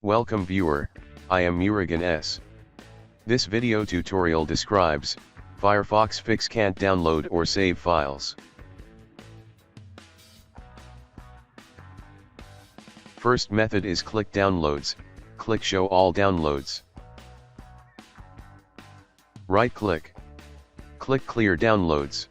Welcome viewer, I am Murugan S. This video tutorial describes, Firefox fix can't download or save files. First method is click downloads, click show all downloads. Right click. Click clear downloads.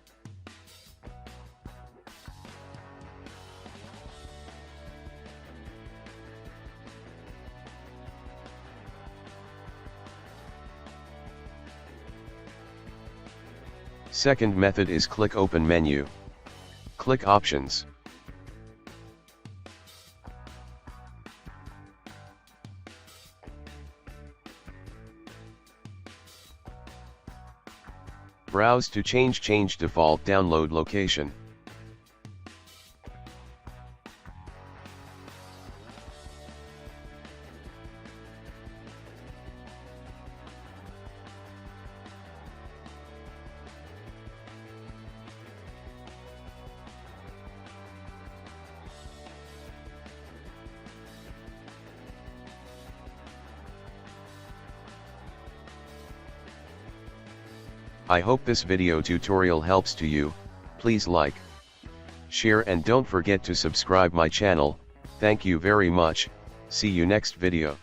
Second method is click open menu. Click options. Browse to change default download location. I hope this video tutorial helps to you. Please like, share and don't forget to subscribe my channel. Thank you very much. See you next video.